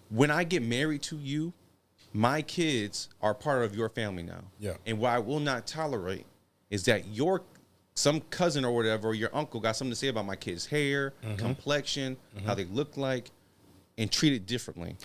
when I get married to you, my kids are part of your family now. Yeah. And what I will not tolerate is that some cousin or whatever, or your uncle got something to say about my kid's hair, complexion, how they look like, and treat it differently.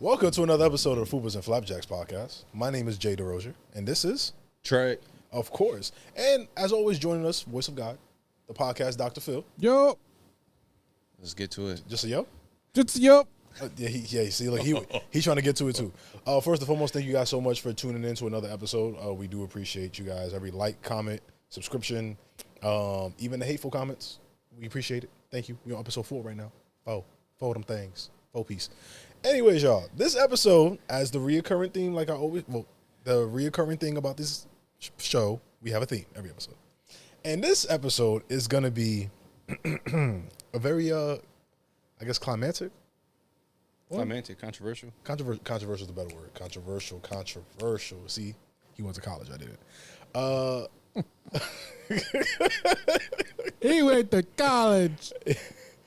Welcome to another episode of the Fupas Flapjacks Podcast. My name is Derosier, and this is Tre. Of course. And as always, joining us, Voice of God, the podcast, Dr. Phil. Yo. Let's get to it. Just a yo? Just yo. See, like he's trying to get to it too. First and foremost, thank you guys so much for tuning in to another episode. We do appreciate you guys. Every like, comment, subscription, even the hateful comments, we appreciate it. Thank you. We're on episode 4 right now. Four of them things. 4 piece. Anyways, y'all, this episode, as the reoccurring theme, the reoccurring thing about this show, we have a theme every episode. And this episode is going to be a very, I guess, climactic. Climactic, controversial. Controversial is the better word. Controversial. See, he went to college. I didn't. He went to college.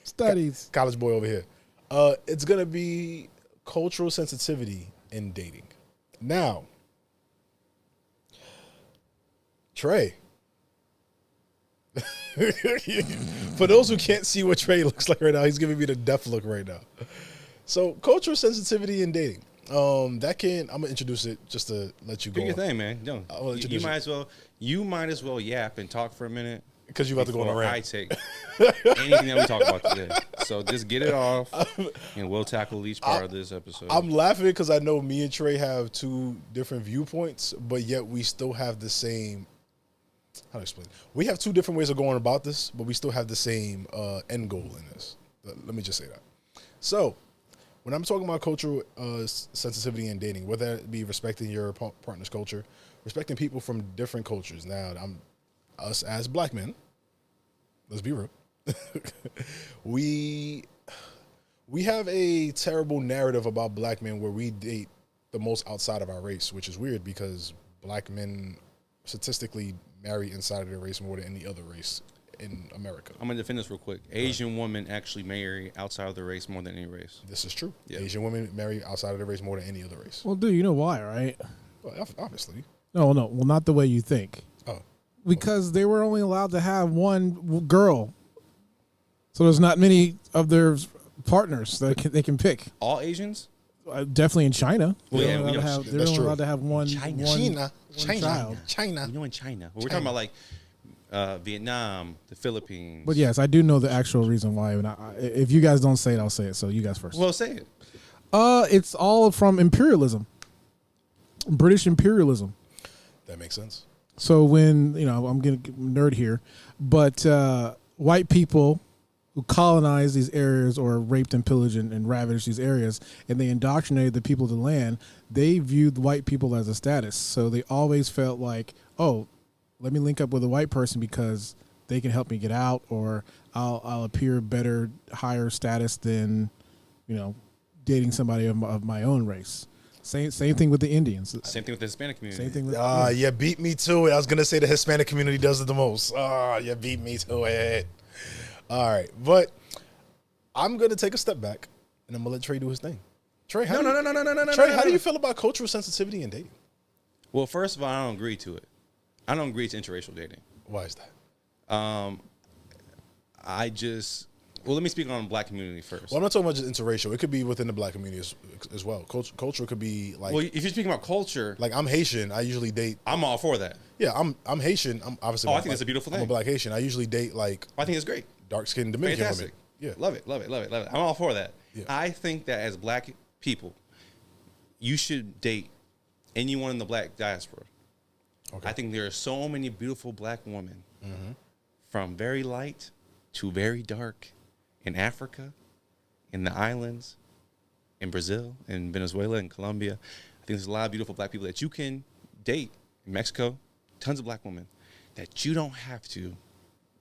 Studies. College boy over here. It's going to be cultural sensitivity in dating. Now, Trey. For those who can't see what Trey looks like right now, he's giving me the death look right now. So, cultural sensitivity in dating. I'm gonna introduce it just to let you go. Do your thing, man. No, you might as well yap and talk for a minute. Because you about to go on a rant. I take anything that we talk about today. So just get it off, and we'll tackle each part of this episode. I'm laughing because I know me and Trey have 2 different viewpoints, but yet we still have the same. How to explain? We have 2 different ways of going about this, but we still have the same end goal in this. Let me just say that. So, when I'm talking about cultural sensitivity in dating, whether it be respecting your partner's culture, respecting people from different cultures. Now, us as black men, let's be real, we have a terrible narrative about black men where we date the most outside of our race, which is weird because black men statistically marry inside of their race more than any other race in America. I'm going to defend this real quick. Asian women actually marry outside of the race more than any race. This is true. Yeah. Asian women marry outside of their race more than any other race. Well, dude, you know why, right? Well, obviously. No. Well, not the way you think. Oh. Because they were only allowed to have one girl. So there's not many of their partners that they can pick. All Asians? Definitely in China. Well, They're yeah, only allowed to have one China. You know, in China. Well, we're talking about like Vietnam, the Philippines. But yes, I do know the actual reason why. And if you guys don't say it, I'll say it. So you guys first. Well, say it. It's all from imperialism. British imperialism. That makes sense. So when, I'm going to nerd here, but white people who colonized these areas or raped and pillaged and ravaged these areas, and they indoctrinated the people of the land, they viewed white people as a status. So they always felt like, oh, let me link up with a white person because they can help me get out, or I'll appear better, higher status than, dating somebody of my own race. Same thing with the Indians. Same thing with the Hispanic community. Same thing with you beat me to it. I was going to say the Hispanic community does it the most. You beat me to it. All right. But I'm going to take a step back, and I'm going to let Trey do his thing. Trey, how do you feel about cultural sensitivity in dating? Well, first of all, I don't agree to it. I don't agree to interracial dating. Why is that? Let me speak on the black community first. Well, I'm not talking about just interracial. It could be within the black community as well. Culture could be like. Well, if you're speaking about culture, like I'm Haitian, I usually date. I'm all for that. Yeah, I'm Haitian. I'm obviously. I think that's a beautiful thing. I'm a black Haitian. I usually date like. I think it's great. Dark-skinned Dominican Fantastic. women. Yeah, love it. I'm all for that. Yeah. I think that as black people, you should date anyone in the black diaspora. Okay. I think there are so many beautiful black women, from very light to very dark, in Africa, in the islands, in Brazil, in Venezuela, in Colombia. I think there's a lot of beautiful black people that you can date in Mexico, tons of black women, that you don't have to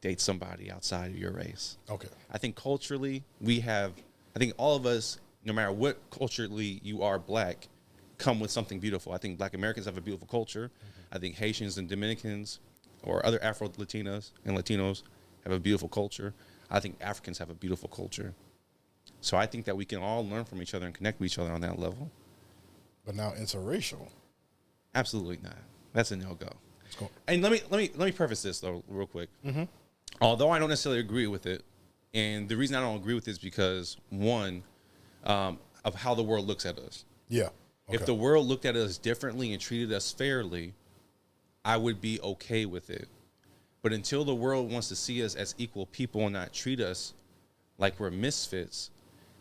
date somebody outside of your race. Okay. I think culturally I think all of us, no matter what culturally you are black, come with something beautiful. I think black Americans have a beautiful culture. I think Haitians and Dominicans or other Afro-Latinas and Latinos have a beautiful culture. I think Africans have a beautiful culture. So I think that we can all learn from each other and connect with each other on that level. But now interracial. Absolutely not. That's a no-go. Let's go. And let me preface this though real quick. Although I don't necessarily agree with it, and the reason I don't agree with it is because one, of how the world looks at us. Yeah. Okay. If the world looked at us differently and treated us fairly, I would be okay with it. But until the world wants to see us as equal people and not treat us like we're misfits,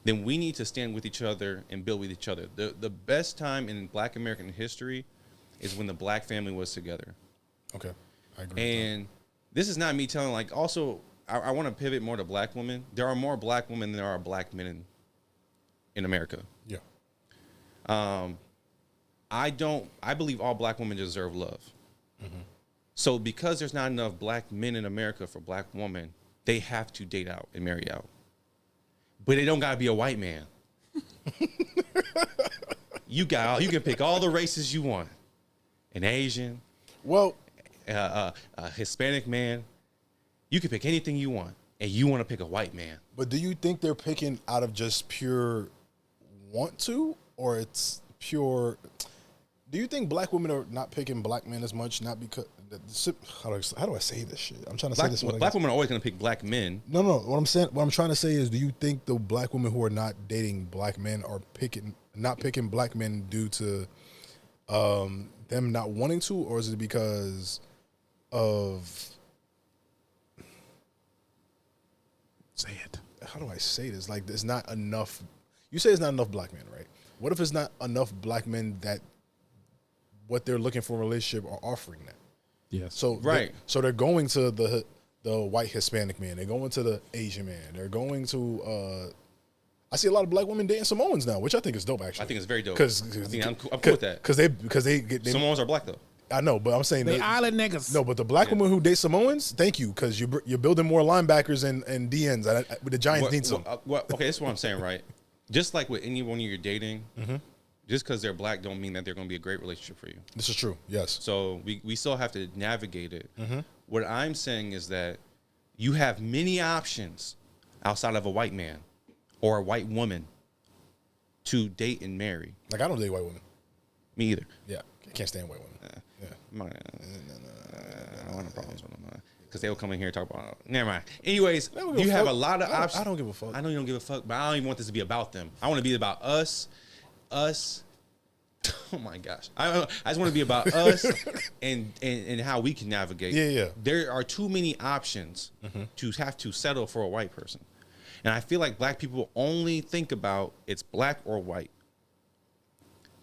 then we need to stand with each other and build with each other. The best time in Black American history is when the black family was together. Okay. I agree. And this is not me telling, like, also, I want to pivot more to black women. There are more black women than there are black men in America. Yeah. I believe all black women deserve love. So because there's not enough black men in America for black women, they have to date out and marry out. But it don't gotta be a white man. You can pick all the races you want. An Asian, Well, a Hispanic man. You can pick anything you want, and you want to pick a white man. but do you think they're picking out of just pure want to, or it's pure? Do you think black women are not picking black men as much, not because how do I say this shit? I'm trying to say this. Black women are always gonna pick black men. No. What I'm trying to say is, do you think the black women who are not dating black men are not picking black men due to them not wanting to, or is it because of? Say it. How do I say this? Like, there's not enough. You say there's not enough black men, right? What if it's not enough black men that what they're looking for in a relationship are offering that? Yes. So Right. So they're going to the white Hispanic man. They're going to the Asian man. They're going to. I see a lot of black women dating Samoans now, which I think is dope. Actually, I think it's very dope. Because I'm cool with that. Because they get Samoans are black though. I know, but I'm saying They island niggas. no, but the black women who date Samoans, thank you, because you're building more linebackers and DNs. The Giants need some. Okay, this is what I'm saying, right? Just like with anyone you're dating, just because they're black don't mean that they're going to be a great relationship for you. This is true. Yes. So we still have to navigate it. What I'm saying is that you have many options outside of a white man or a white woman to date and marry. Like, I don't date white women. Me either. Yeah, I can't stand white women. Yeah. I don't have problems with them because they will come in here and talk about. Never mind. Anyways, don't give you a have fuck. a lot of options. I don't give a fuck. I know you don't give a fuck, but I don't even want this to be about them. I want to be about us. Oh my gosh! I just want to be about us and how we can navigate. Yeah. There are too many options to have to settle for a white person, and I feel like black people only think about it's black or white.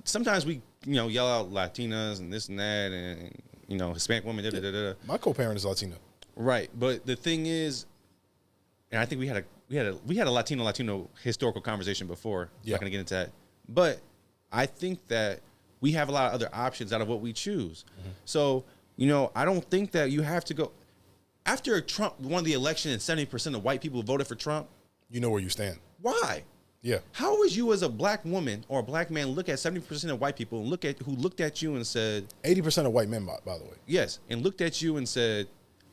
Sometimes we yell out Latinas and this and that, and Hispanic women. My co-parent is Latina. Right, but the thing is, and I think we had a Latino historical conversation before. Yeah. Not gonna get into that, but I think that we have a lot of other options out of what we choose. So I don't think that you have to go after Trump won the election and 70% of white people voted for Trump. You know where you stand. Why? Yeah. How would you, as a black woman or a black man, look at 70% of white people and who looked at you and said 80% of white men, by the way. yes, and looked at you and said,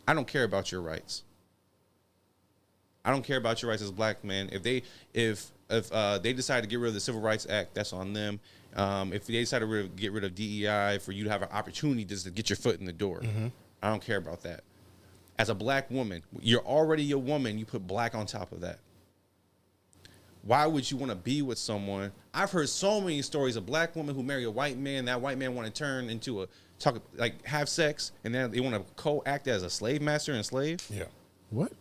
I don't care about your rights. I don't care about your rights as a black man. If they decide to get rid of the Civil Rights Act, that's on them. If they decide to get rid of DEI for you to have an opportunity just to get your foot in the door, I don't care about that. As a black woman, you're already a woman. You put black on top of that. Why would you want to be with someone? I've heard so many stories of black women who marry a white man. That white man want to turn into have sex, and then they want to co-act as a slave master and slave. Yeah. What?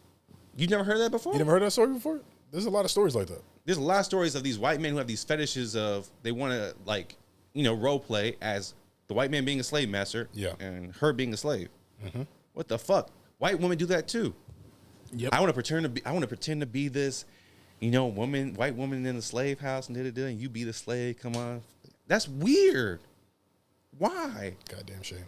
You never heard that before? You never heard that story before? There's a lot of stories like that. There's a lot of stories of these white men who have these fetishes of they want to role play as the white man being a slave master, Yeah. and her being a slave. What the fuck? White women do that too. Yep. I want to pretend to be this, white woman in the slave house and you be the slave. Come on, that's weird. Why? Goddamn shame.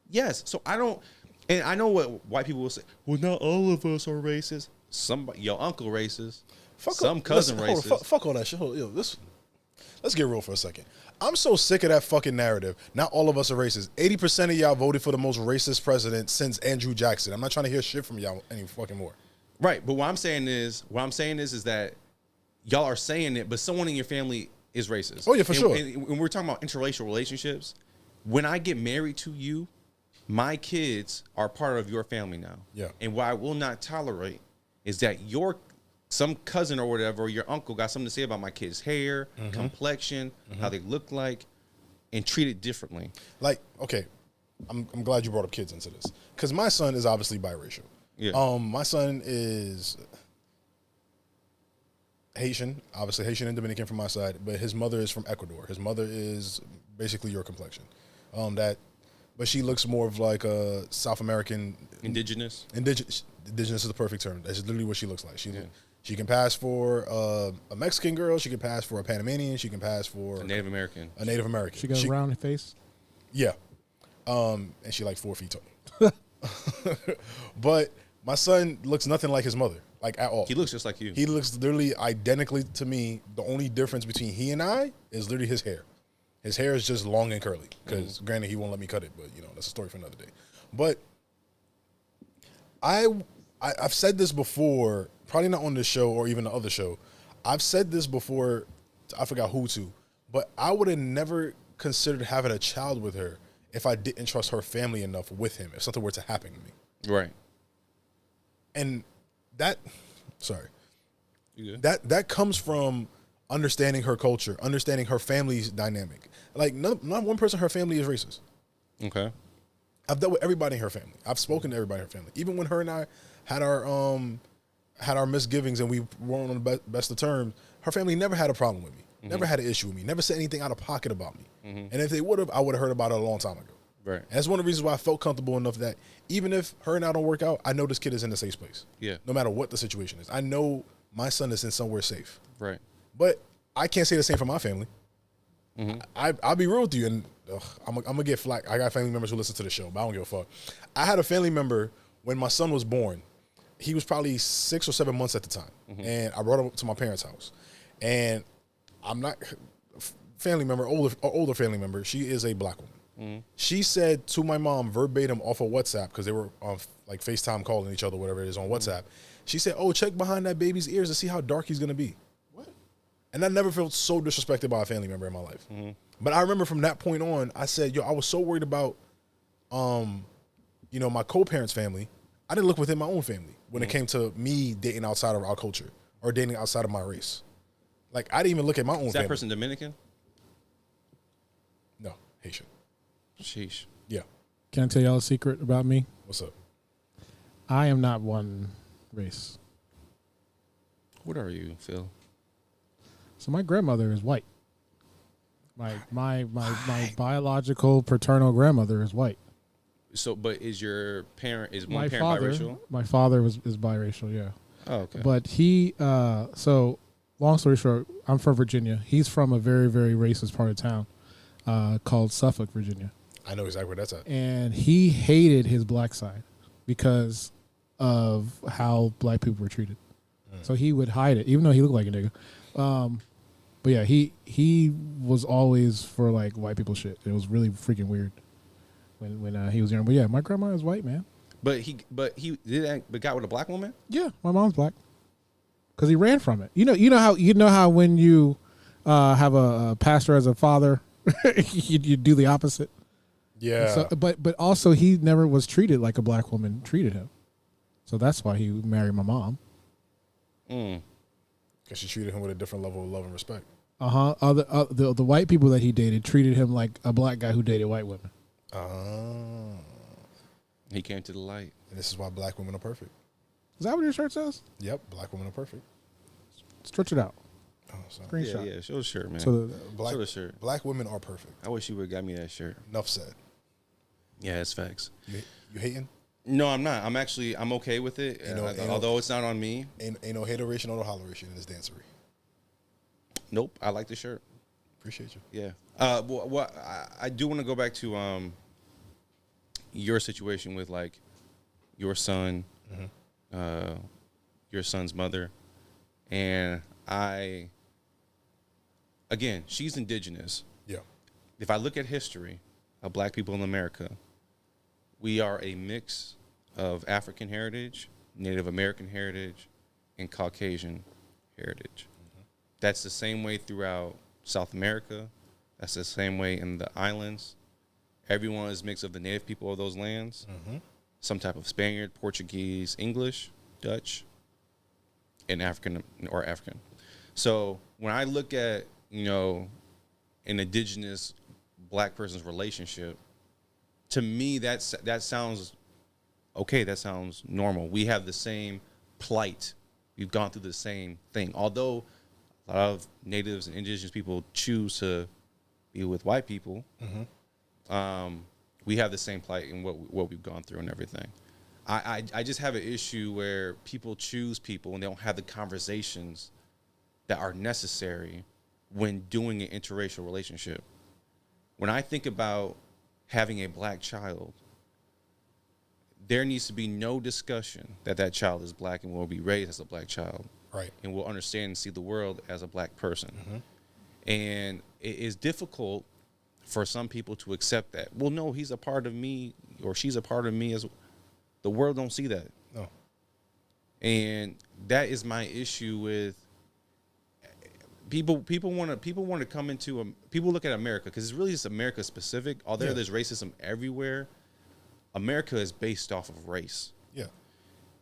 Yes. So I don't, and I know what white people will say. Well, not all of us are racist. Somebody, your uncle racist. Some cousin racist. Fuck all that shit. Let's get real for a second. I'm so sick of that fucking narrative. Not all of us are racist. 80% of y'all voted for the most racist president since Andrew Jackson. I'm not trying to hear shit from y'all any fucking more. Right. But what I'm saying is that y'all are saying it, but someone in your family is racist. Oh yeah, for sure. And when we're talking about interracial relationships, when I get married to you, my kids are part of your family now. Yeah. And what I will not tolerate is that some cousin or whatever, or your uncle got something to say about my kid's hair, complexion, how they look like, and treat it differently. Like, okay, I'm glad you brought up kids into this. Because my son is obviously biracial. Yeah. My son is Haitian, obviously Haitian and Dominican from my side, but his mother is from Ecuador. His mother is basically your complexion. But she looks more of like a South American. Indigenous? Indigenous is the perfect term. That's literally what she looks like. She can pass for a Mexican girl. She can pass for a Panamanian. She can pass for A Native American. A Native American. She got a round face? Yeah. And she like 4 feet tall. But my son looks nothing like his mother, like at all. He looks just like you. He looks literally identically to me. The only difference between he and I is literally his hair. His hair is just long and curly. Because granted, he won't let me cut it, but that's a story for another day. But I've said this before, probably not on this show or even the other show. I've said this before, I forgot who to, but I would have never considered having a child with her if I didn't trust her family enough with him, if something were to happen to me. Right. And that comes from understanding her culture, understanding her family's dynamic. Like, not one person in her family is racist. Okay. I've dealt with everybody in her family. I've spoken to everybody in her family. Even when her and I had our misgivings and we weren't on the best of terms, her family never had a problem with me. Never had an issue with me. Never said anything out of pocket about me. And if they would have, I would have heard about it a long time ago. Right. And that's one of the reasons why I felt comfortable enough that even if her and I don't work out, I know this kid is in a safe place. Yeah. No matter what the situation is. I know my son is in somewhere safe. Right. But I can't say the same for my family. I'll be real with you, and I'm going to get flack. I got family members who listen to the show, but I don't give a fuck. I had a family member when my son was born. He was probably 6 or 7 months at the time, and I brought him to my parents' house. And I'm not family member, older family member. She is a black woman. She said to my mom verbatim off of WhatsApp, because they were on like FaceTime calling each other, whatever it is on WhatsApp. She said, "Oh, check behind that baby's ears to see how dark he's gonna be." What? And I never felt so disrespected by a family member in my life. But I remember from that point on, I said, "Yo, I was so worried about, my co-parents' family. I didn't look within my own family when it came to me dating outside of our culture or dating outside of my race. Like, I didn't even look at my own family." Is that person Dominican? No, Haitian. Sheesh. Yeah. Can I tell y'all a secret about me? What's up? I am not one race. What are you, Phil? So my grandmother is white. My biological paternal grandmother is white. So, but is one parent biracial? My father is biracial, yeah. Oh, okay. But he, so long story short, I'm from Virginia. He's from a very, very racist part of town called Suffolk, Virginia. I know exactly where that's at. And he hated his black side because of how black people were treated. So he would hide it, even though he looked like a nigga. But yeah, he was always for like white people shit. It was really freaking weird when he was young. But yeah, my grandma is white, man. But he got with a black woman? Yeah, my mom's black. Because he ran from it. You know how when you have a pastor as a father, you do the opposite. Yeah. So, but also he never was treated like a black woman treated him. So that's why he married my mom. Because she treated him with a different level of love and respect. The white people that he dated treated him like a black guy who dated white women. He came to the light. And this is why black women are perfect. Is that what your shirt says? Yep, black women are perfect. Stretch it out. Oh, sorry. Screenshot. Yeah, show the shirt, man. So show the shirt. Black women are perfect. I wish you would have got me that shirt. Enough said. Yeah, it's facts. You hating? No, I'm not. I'm okay with it. Although it's not on me. Ain't no hateration or no holleration in this dancery. Nope, I like the shirt. Appreciate you. Yeah. Well, I do want to go back to your situation with like your son, your son's mother, and again, she's indigenous. Yeah. If I look at history of black people in America, we are a mix of African heritage, Native American heritage, and Caucasian heritage. That's the same way throughout South America. That's the same way in the islands. Everyone is a mix of the native people of those lands, some type of Spaniard, Portuguese, English, Dutch, and African. So when I look at, an indigenous black person's relationship, to me, that sounds okay. That sounds normal. We have the same plight. We've gone through the same thing. Although a lot of natives and indigenous people choose to be with white people, we have the same plight in what we've gone through and everything. I just have an issue where people choose people and they don't have the conversations that are necessary when doing an interracial relationship. When I think about having a black child, there needs to be no discussion that child is black and will be raised as a black child. Right. And will understand and see the world as a black person. And it is difficult for some people to accept that. Well, no, he's a part of me or she's a part of me. As the world don't see that. No. And that is my issue with people. People want to come into people look at America because it's really just America specific. Although there's racism everywhere, America is based off of race. Yeah.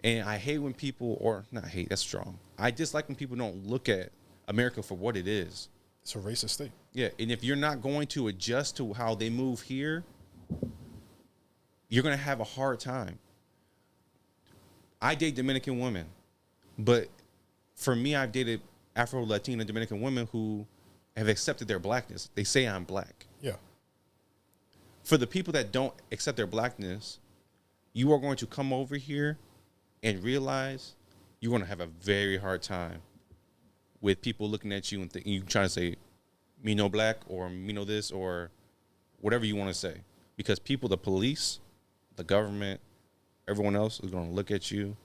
And I hate when people, or not hate, that's strong. I dislike when people don't look at America for what it is. It's a racist state. Yeah, and if you're not going to adjust to how they move here, you're going to have a hard time. I date Dominican women, but for me, I've dated Afro-Latina Dominican women who have accepted their blackness. They say I'm black. Yeah. For the people that don't accept their blackness, you are going to come over here and realize you're going to have a very hard time with people looking at you and you trying to say, me no black, or me no this, or whatever you want to say. Because people, the police, the government, everyone else is going to look at you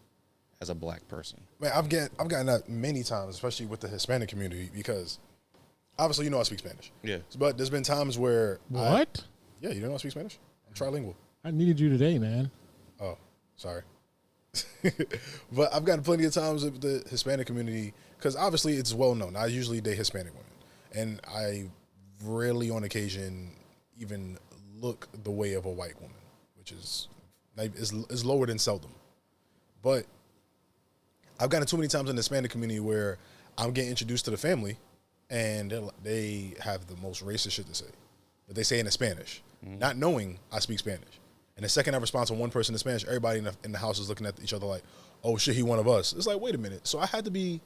as a black person. Man, I've gotten that many times, especially with the Hispanic community, because obviously I speak Spanish. Yeah. But there's been times where What? Yeah, you don't know I speak Spanish? I'm trilingual. I needed you today, man. Oh, sorry. But I've gotten plenty of times with the Hispanic community, because obviously it's well known. I usually date Hispanic women, and I rarely on occasion even look the way of a white woman, which is lower than seldom. But I've gotten too many times in the Hispanic community where I'm getting introduced to the family, and they have the most racist shit to say, but they say it in Spanish, not knowing I speak Spanish. And the second I respond to one person in Spanish, everybody in the house is looking at each other like, oh shit, he one of us. It's like, wait a minute. So I had to be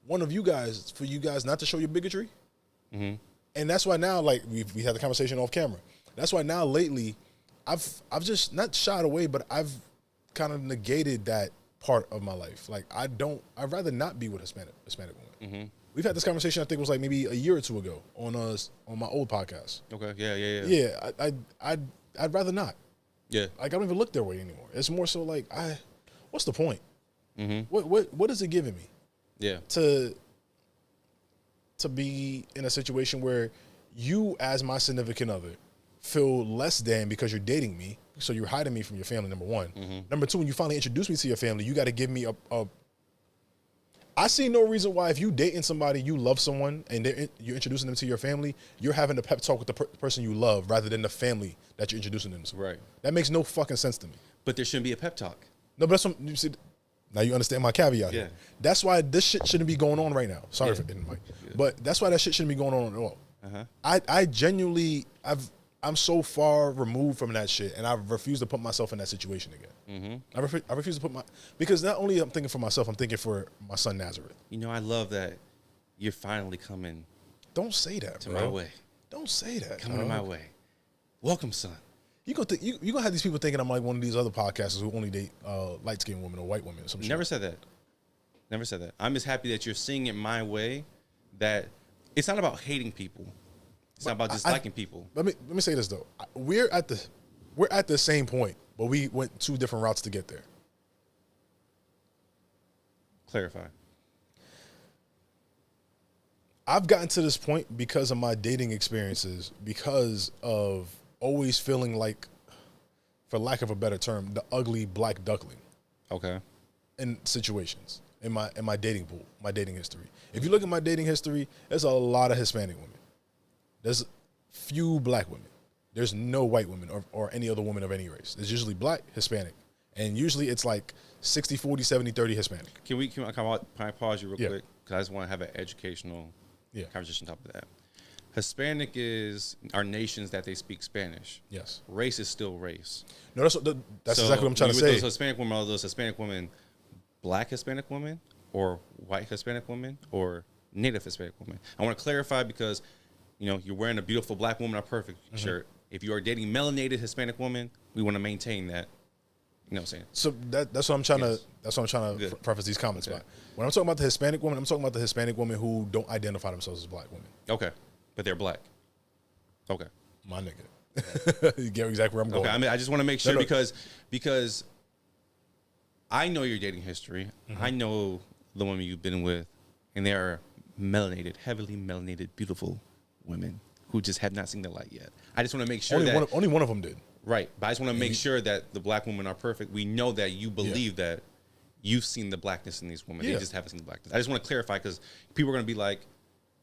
one of you guys for you guys not to show your bigotry? And that's why now, like, we had the conversation off camera. That's why now lately, I've just not shied away, but I've kind of negated that part of my life. Like, I'd rather not be with Hispanic women. We've had this conversation, I think it was like maybe a year or two ago on my old podcast. Okay, yeah. Yeah, I'd rather not. Yeah. Like, I don't even look their way anymore. It's more so like, what's the point? What is it giving me? Yeah. To be in a situation where you, as my significant other, feel less than because you're dating me, so you're hiding me from your family, number one. Number two, when you finally introduce me to your family, you got to give me a I see no reason why if you dating somebody, you love someone, and you're introducing them to your family, you're having a pep talk with the person you love rather than the family that you're introducing them to. Right. That makes no fucking sense to me. But there shouldn't be a pep talk. No, but that's what you see. Now you understand my caveat here. That's why this shit shouldn't be going on right now. Sorry for hitting the mic. But that's why that shit shouldn't be going on at all. I genuinely, I'm so far removed from that shit, and I refuse to put myself in that situation again. I refuse to put because not only I'm thinking for myself, I'm thinking for my son Nazareth. I love that you're finally coming. Don't say that, to bro. my way. Don't say that. Coming to my way. Welcome, son. You gonna have these people thinking I'm like one of these other podcasters who only date light skinned women or white women or some shit. Never said that. I'm just happy that you're seeing it my way. That it's not about hating people. It's not about just liking people. Let me say this though. We're at the same point, but we went 2 different routes to get there. Clarify. I've gotten to this point because of my dating experiences, because of always feeling like, for lack of a better term, the ugly black duckling. Okay. In situations, in my dating pool, my dating history. If you look at my dating history, there's a lot of Hispanic women. There's few black women. There's no white women or any other woman of any race. There's usually black, Hispanic. And usually it's like 60, 40, 70, 30 Hispanic. Can I pause you real quick? Because I just want to have an educational conversation on top of that. Hispanic are nations that they speak Spanish. Yes. Race is still race. No, that's exactly what I'm trying to say. Those Hispanic women, are those Hispanic women black Hispanic women or white Hispanic women or native Hispanic women? I want to clarify because, you're wearing a beautiful black woman, a perfect shirt. If you are dating melanated Hispanic woman, we want to maintain that. You know what I'm saying? So that's what I'm trying to preface these comments by. When I'm talking about the Hispanic woman, I'm talking about the Hispanic women who don't identify themselves as black women. Okay. But they're black. Okay. My nigga. You get exactly where I'm going. Okay. I just want to make sure because I know your dating history. I know the women you've been with, and they are melanated, heavily melanated, beautiful women who just have not seen the light yet. I just want to make sure only one of them did. Right. But I just want to make sure that the black women are perfect. We know that you believe that you've seen the blackness in these women. They just haven't seen the blackness. I just want to clarify because people are going to be like,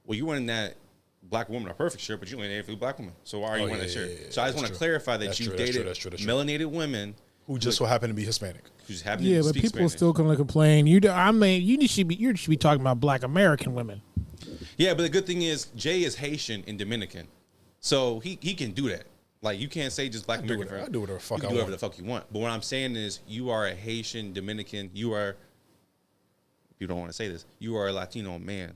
well, you weren't in that black woman a perfect shirt, but you only dated for black women. So why are you wearing that shirt? So I just want to clarify that you dated melanated women who just so happen to be Hispanic. Who just happen to speak people Spanish. Still going to complain. You should be talking about black American women. Yeah, but the good thing is Jay is Haitian and Dominican, so he can do that. Like you can't say just black American. I do whatever the fuck I want. You can do whatever the fuck you want. But what I'm saying is you are a Haitian Dominican. You don't want to say this. You are a Latino man,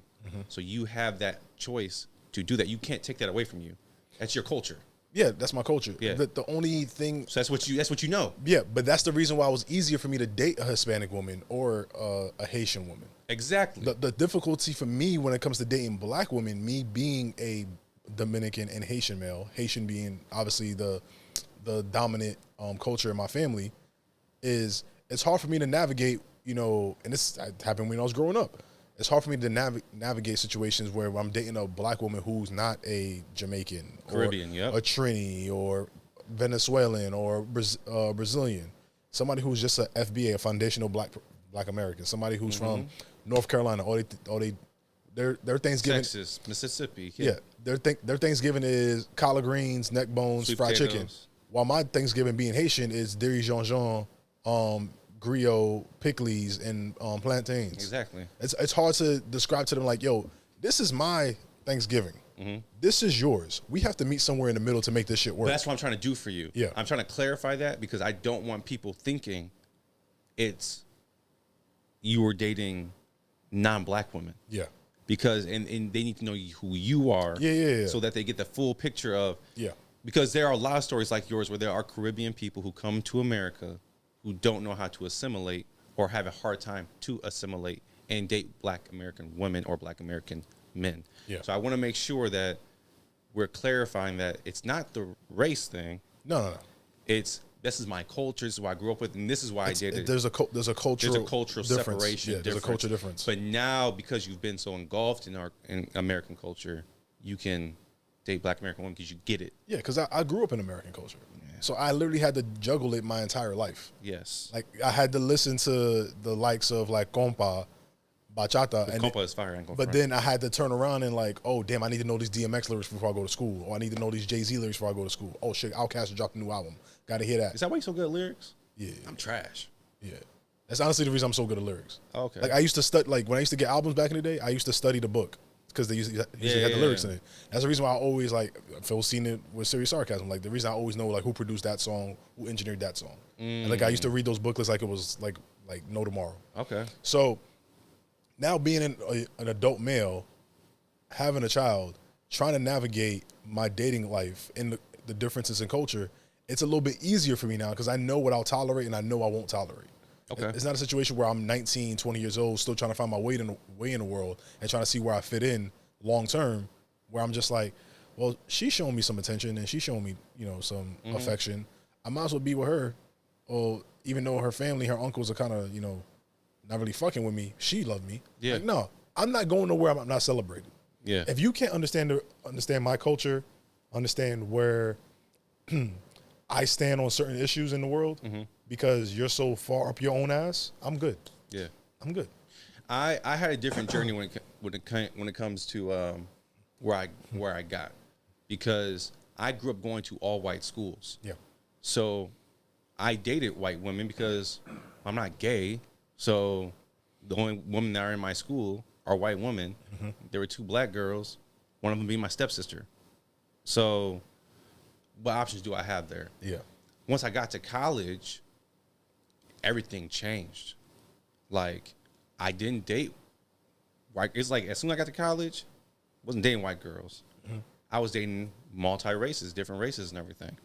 so you have that choice to do that. You can't take that away from you. That's your culture. Yeah, that's my culture. Yeah. The only thing. So that's what you know. Yeah, but that's the reason why it was easier for me to date a Hispanic woman or a Haitian woman. Exactly. The difficulty for me when it comes to dating black women, me being a Dominican and Haitian male, Haitian being obviously the dominant culture in my family, is it's hard for me to navigate. And this happened when I was growing up. It's hard for me to navigate situations where I'm dating a black woman who's not a Jamaican, Caribbean, or a Trini, or Venezuelan, or Brazilian. Somebody who's just a FBA, a foundational black American. Somebody who's from North Carolina. Their Thanksgiving, Texas, Mississippi. Yeah, their Thanksgiving is collard greens, neck bones, sweet fried potatoes. chicken. While my Thanksgiving being Haitian is Derosier, griot, pickles, and plantains. Exactly. It's hard to describe to them like, yo, this is my Thanksgiving. This is yours. We have to meet somewhere in the middle to make this shit work. But that's what I'm trying to do for you. Yeah. I'm trying to clarify that because I don't want people thinking it's you were dating non-black women. Yeah. Because and they need to know who you are. Yeah. So that they get the full picture of. Yeah. Because there are a lot of stories like yours where there are Caribbean people who come to America who don't know how to assimilate or have a hard time to assimilate and date black American women or black American men. Yeah. So I want to make sure that we're clarifying that it's not the race thing. No. It's this is my culture. This is what I grew up with, and this is why I did it. There's a cultural difference. Separation. Yeah, there's a cultural difference. But now, because you've been so engulfed in American culture, you can date black American women because you get it. Yeah, because I grew up in American culture. So I literally had to juggle it my entire life. Yes. Like I had to listen to the likes of like compa, bachata, and compa is fire. But then I had to turn around and like, oh damn, I need to know these DMX lyrics before I go to school, or I need to know these Jay-Z lyrics before I go to school. Oh shit, Outkast dropped a new album. Got to hear that. Is that why you so good at lyrics? Yeah. I'm trash. Yeah. That's honestly the reason I'm so good at lyrics. Okay. Like I used to study, like when I used to get albums back in the day, I used to study the book because they usually had the lyrics in it. That's the reason why I always like Phil seen it with serious sarcasm. Like the reason I always know like who produced that song, who engineered that song. And like I used to read those booklets like it was like no tomorrow. Okay. So now being an adult male, having a child, trying to navigate my dating life and the differences in culture, it's a little bit easier for me now because I know what I'll tolerate and I know I won't tolerate. Okay. It's not a situation where I'm 19, 20 years old, still trying to find my way in the world and trying to see where I fit in long term, where I'm just like, well, she's showing me some attention and she's showing me, some affection. I might as well be with her. Or even though her family, her uncles are kind of, not really fucking with me, she loved me. Yeah. Like, no, I'm not going nowhere I'm not celebrated. Yeah. If you can't understand my culture, understand where I stand on certain issues in the world, because you're so far up your own ass, I'm good. Yeah. I'm good. I had a different journey when it comes to where I got, because I grew up going to all white schools. Yeah. So I dated white women because I'm not gay. So the only women that are in my school are white women. There were 2 black girls, one of them being my stepsister. So what options do I have there? Yeah. Once I got to college, everything changed. Like, I didn't date white. It's like, as soon as I got to college, I wasn't dating white girls. I was dating multi-races, different races and everything.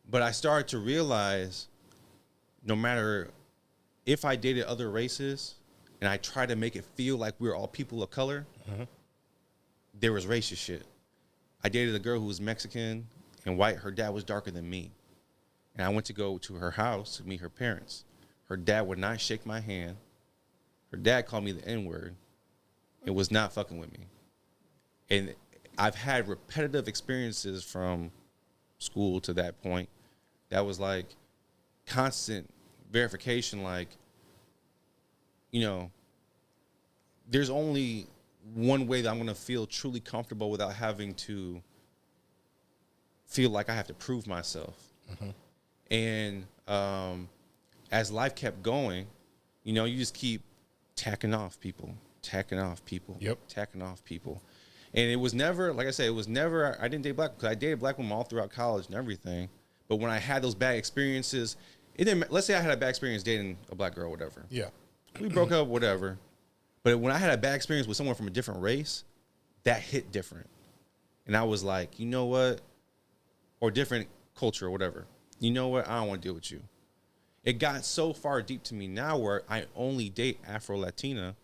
But I started to realize, no matter if I dated other races and I tried to make it feel like we were all people of color, there was racist shit. I dated a girl who was Mexican and white. Her dad was darker than me. And I went to go to her house to meet her parents. Her dad would not shake my hand. Her dad called me the N-word and was not fucking with me. And I've had repetitive experiences from school to that point that was like constant verification, like, there's only one way that I'm going to feel truly comfortable without having to feel like I have to prove myself. And as life kept going, you just keep tacking off people. Yep. Tacking off people. And it was never, like I said, I didn't date black, because I dated black women all throughout college and everything. But when I had those bad experiences, let's say I had a bad experience dating a black girl or whatever. Yeah. We broke up, whatever. But when I had a bad experience with someone from a different race, that hit different. And I was like, you know what? Or different culture or whatever. You know what? I don't want to deal with you. It got so far deep to me now where I only date Afro-Latina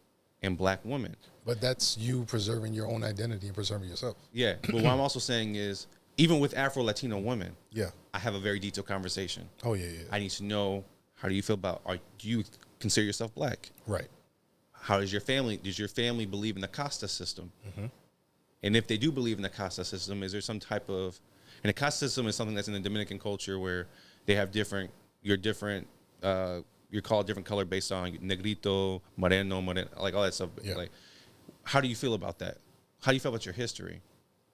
and black women. But that's you preserving your own identity and preserving yourself. Yeah. But what I'm also saying is, even with Afro-Latino women, Yeah. I have a very detailed conversation. Oh, yeah. I need to know, how do you feel about, do you consider yourself black? Right. How does your family believe in the casta system? And if they do believe in the casta system, is there some type of, and the casta system is something that's in the Dominican culture where they have you're called different color based on negrito, moreno, like all that stuff. Yeah. Like, how do you feel about that? How do you feel about your history?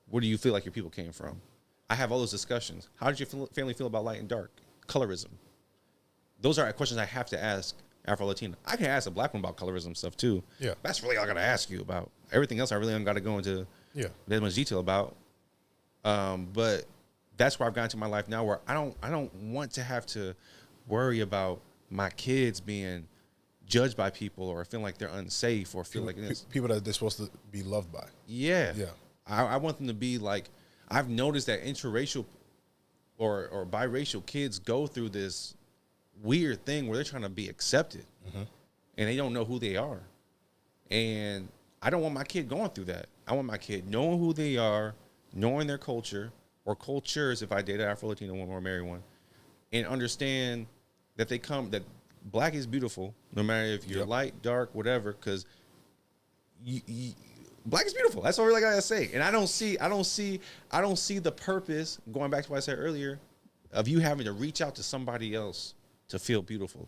Where do you feel like your people came from? I have all those discussions. How does your family feel about light and dark? Colorism. Those are questions I have to ask Afro-Latina. I can ask a black one about colorism stuff too. Yeah. That's really all I got to ask you about. Everything else I really don't got to go into that much detail about. But that's where I've gotten to my life now, where I don't want to have to worry about my kids being judged by people or feeling like they're unsafe or feel like it's people that they're supposed to be loved by. Yeah. Yeah. I want them to be like, I've noticed that interracial or biracial kids go through this weird thing where they're trying to be accepted and they don't know who they are. And I don't want my kid going through that. I want my kid knowing who they are, knowing their culture or cultures, if I date an Afro-Latino woman or marry one, and understand that that black is beautiful, no matter if you're light, dark, whatever, because black is beautiful. That's all I really gotta say. And I don't see the purpose, going back to what I said earlier, of you having to reach out to somebody else to feel beautiful,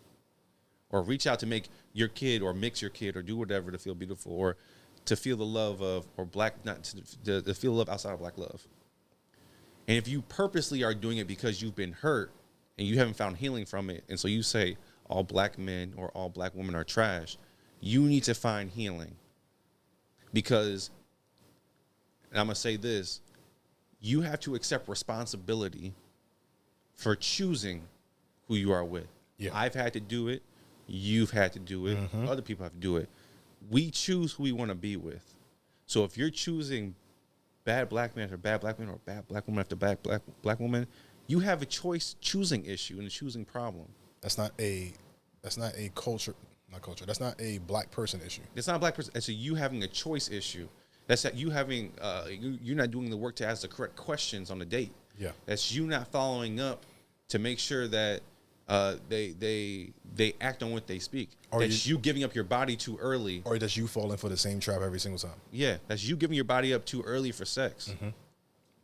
or reach out to make your kid or mix your kid or do whatever to feel beautiful, or to feel the love of, or black, not to feel love outside of black love. And if you purposely are doing it because you've been hurt and you haven't found healing from it, and so you say all black men or all black women are trash, you need to find healing. Because, and I'm going to say this, you have to accept responsibility for choosing who you are with. Yeah. I've had to do it. You've had to do it. Other people have to do it. We choose who we want to be with. So if you're choosing bad black men after bad black men, or bad black woman after bad black woman, you have a choice choosing issue and a choosing problem. That's not a culture. Not culture. That's not a black person issue. It's not a black person. It's you having a choice issue. That's that you having you're not doing the work to ask the correct questions on the date. Yeah. That's you not following up to make sure that they act on what they speak. Or that's you giving up your body too early. Or that's you falling for the same trap every single time. Yeah, that's you giving your body up too early for sex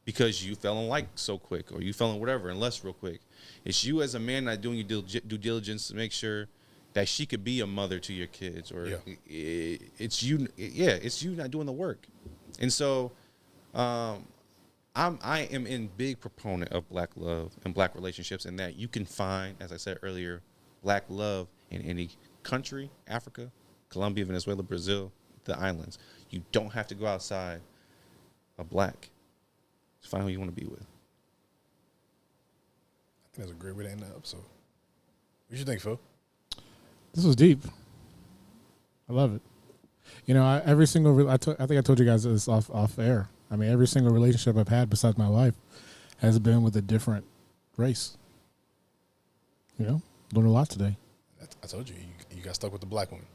because you fell in like so quick, or you fell in whatever and lust real quick. It's you as a man not doing your due diligence to make sure that she could be a mother to your kids, or it's you. Yeah, it's you not doing the work. And so, I am in big proponent of black love and black relationships, and that you can find, as I said earlier, black love in any country, Africa, Colombia, Venezuela, Brazil, the islands. You don't have to go outside of black to find who you want to be with. I think that's a great way to end that episode. What you think, Phil? This was deep. I love it. You know, I think I told you guys this off air. I mean, every single relationship I've had besides my wife has been with a different race. You know, learned a lot today. I told you, you got stuck with the black woman.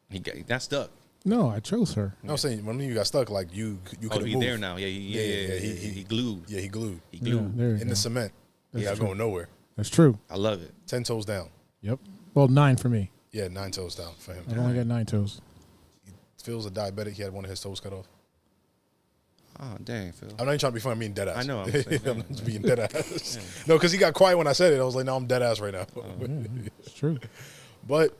He got stuck. No, I chose her. No, I'm saying when you got stuck, like you could have he's moved. there now. Yeah, he glued. Yeah, he glued. He glued. Yeah, there you In go. the cement. That's Yeah, true. going nowhere. That's true. I love it. 10 toes down. Yep. Well, 9 for me. Yeah, 9 toes down for him. I've only got 9 toes. Phil's a diabetic. He had one of his toes cut off. Oh, dang, Phil. I'm not even trying to be funny. I'm being dead ass. I know. I'm just being dead ass. No, because he got quiet when I said it. I was like, no, I'm dead ass right now. It's true. But,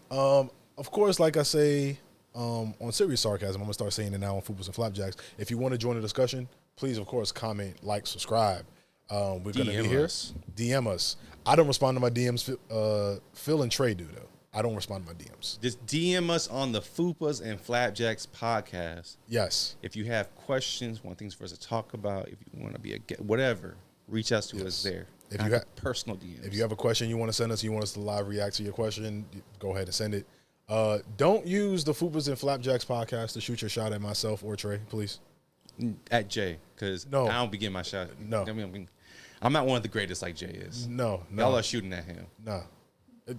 of course, like I say, on serious sarcasm, I'm going to start saying it now on Fupas and Flapjacks. If you want to join the discussion, please, of course, comment, like, subscribe. We're going to be here. DM us. I don't respond to my DMs. Phil and Trey do, though. I don't respond to my DMs. Just DM us on the Fupas and Flapjacks podcast. Yes. If you have questions, want things for us to talk about, if you want to be a guest, whatever, reach out to us there. If you have personal DMs. If you have a question you want to send us, you want us to live react to your question, go ahead and send it. Don't use the Fupas and Flapjacks podcast to shoot your shot at myself or Trey, please. At Jay, because I don't be getting my shot. No. I'm not one of the greatest like Jay is. No. Y'all are shooting at him. No. I'm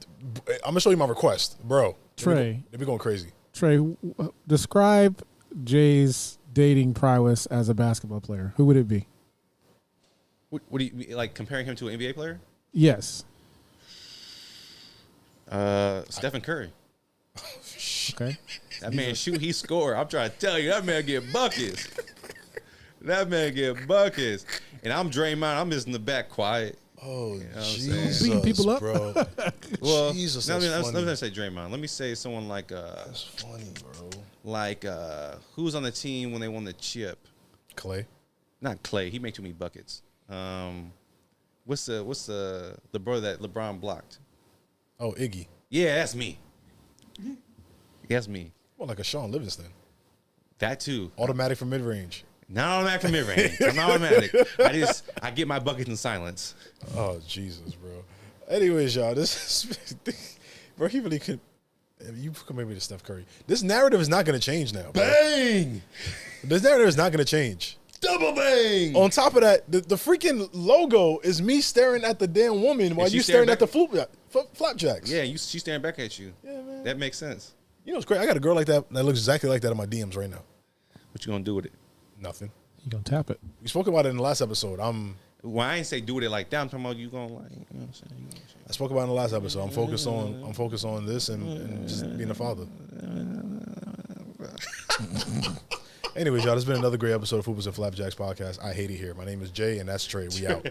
going to show you my request, bro. Trey. They be going crazy. Trey, describe Jay's dating prowess as a basketball player. Who would it be? What do you like, comparing him to an NBA player? Yes. Stephen Curry. Okay. That man shoot, he score. I'm trying to tell you, that man get buckets. That man get buckets. And I'm Draymond. I'm just in the back quiet. Oh, you know Jesus, beating people up, bro. Well, Jesus, let that's funny. me say Draymond. Let me say someone like That's funny, bro. like who was on the team when they won the chip? Clay. Not Clay. He made too many buckets. What's the brother that LeBron blocked? Oh, Iggy. Yeah, that's me. That's me. Well, like a Sean Livingston. That too. Automatic from mid-range. Not automatic from mid-range. I'm not automatic. I get my buckets in silence. Oh, Jesus, bro. Anyways, y'all, this is... Bro, he really could... You could make me to Steph Curry. This narrative is not going to change now, bro. Bang! This narrative is not going to change. Double bang! On top of that, the freaking logo is me staring at the damn woman while you staring at the flapjacks. Yeah, she's staring back at you. Yeah, man. That makes sense. You know, it's great. I got a girl like that looks exactly like that in my DMs right now. What you gonna do with it? Nothing. You gonna tap it? We spoke about it in the last episode. Well, I ain't say do with it like that. I'm talking about you gonna like, you know what I'm saying? I spoke about it in the last episode. I'm focused on this and just being a father. Anyways, y'all, this has been another great episode of Fupas and Flapjacks Podcast. I hate it here. My name is Jay, and that's Trey. We out.